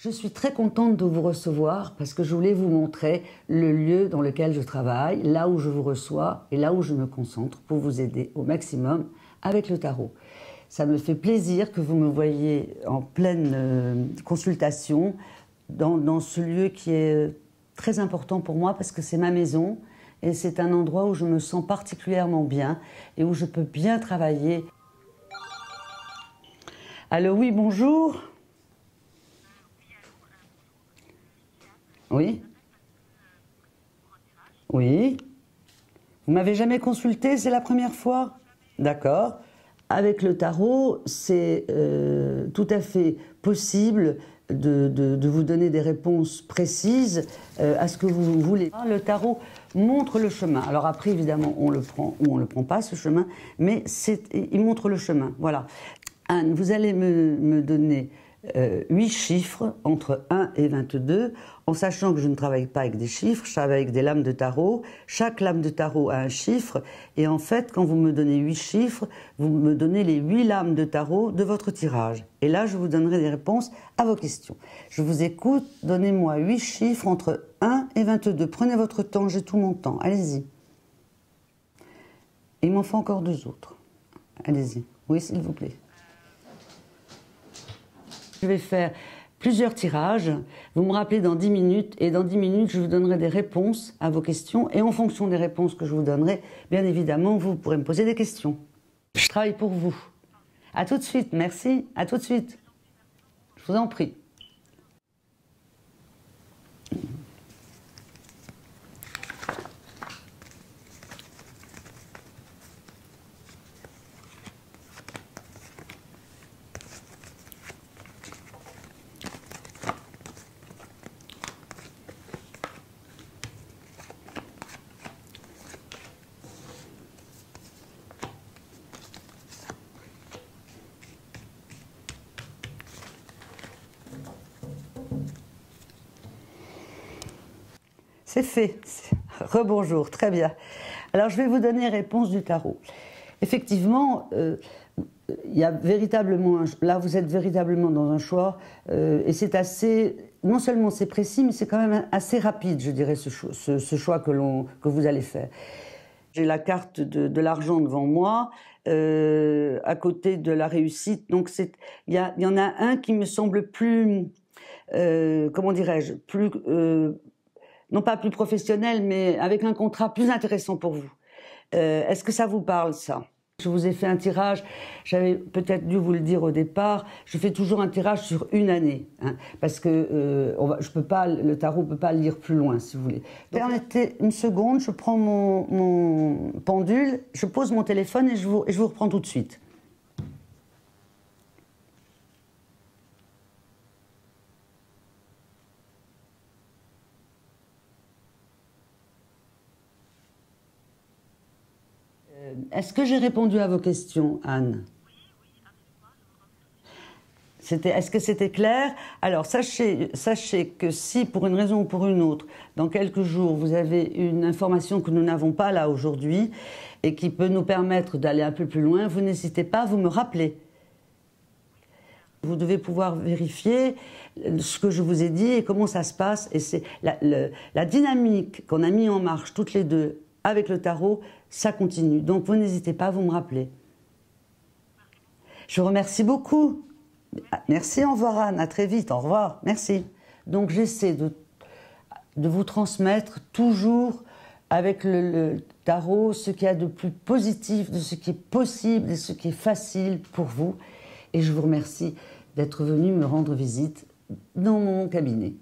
Je suis très contente de vous recevoir parce que je voulais vous montrer le lieu dans lequel je travaille, là où je vous reçois et là où je me concentre pour vous aider au maximum avec le tarot. Ça me fait plaisir que vous me voyiez en pleine consultation dans ce lieu qui est très important pour moi parce que c'est ma maison et c'est un endroit où je me sens particulièrement bien et où je peux bien travailler. Allô, oui, bonjour. Oui. Oui. Vous m'avez jamais consulté, c'est la première fois? D'accord. Avec le tarot, c'est tout à fait possible de vous donner des réponses précises à ce que vous voulez. Le tarot montre le chemin. Alors après, évidemment, on le prend ou on ne le prend pas, ce chemin, mais il montre le chemin. Voilà. Anne, vous allez me donner 8 chiffres entre 1 et 22, en sachant que je ne travaille pas avec des chiffres, je travaille avec des lames de tarot. Chaque lame de tarot a un chiffre, et en fait, quand vous me donnez 8 chiffres, vous me donnez les 8 lames de tarot de votre tirage. Et là, je vous donnerai des réponses à vos questions. Je vous écoute, donnez-moi 8 chiffres entre 1 et 22. Prenez votre temps, j'ai tout mon temps, allez-y. Il m'en faut encore 2 autres. Allez-y, oui, s'il vous plaît. Je vais faire plusieurs tirages, vous me rappelez dans 10 minutes, et dans 10 minutes, je vous donnerai des réponses à vos questions, et en fonction des réponses que je vous donnerai, bien évidemment, vous pourrez me poser des questions. Je travaille pour vous. À tout de suite, merci, à tout de suite. Je vous en prie. C'est fait. Rebonjour, très bien. Alors, je vais vous donner réponse du tarot. Effectivement, il y a véritablement, là, vous êtes véritablement dans un choix, et c'est assez, non seulement c'est précis, mais c'est quand même assez rapide, je dirais, ce choix que vous allez faire. J'ai la carte de l'argent devant moi, à côté de la réussite. Donc, il y en a un qui me semble plus, comment dirais-je, plus... non pas plus professionnel, mais avec un contrat plus intéressant pour vous. Est-ce que ça vous parle, ça? Je vous ai fait un tirage, j'avais peut-être dû vous le dire au départ, je fais toujours un tirage sur une année, hein, parce que le tarot ne peut pas lire plus loin, si vous voulez. Permettez une seconde, je prends mon pendule, je pose mon téléphone et je vous reprends tout de suite. Est-ce que j'ai répondu à vos questions, Anne? Est-ce que c'était clair? Alors, sachez que si, pour une raison ou pour une autre, dans quelques jours, vous avez une information que nous n'avons pas là aujourd'hui et qui peut nous permettre d'aller un peu plus loin, vous n'hésitez pas à vous me rappeler. Vous devez pouvoir vérifier ce que je vous ai dit et comment ça se passe. Et c'est la dynamique qu'on a mis en marche toutes les deux avec le tarot, ça continue. Donc vous n'hésitez pas à vous me rappeler. Je vous remercie beaucoup. Merci, au revoir Anne, à très vite, au revoir, merci. Donc j'essaie de vous transmettre toujours avec le tarot ce qu'il y a de plus positif, de ce qui est possible, de ce qui est facile pour vous. Et je vous remercie d'être venu me rendre visite dans mon cabinet.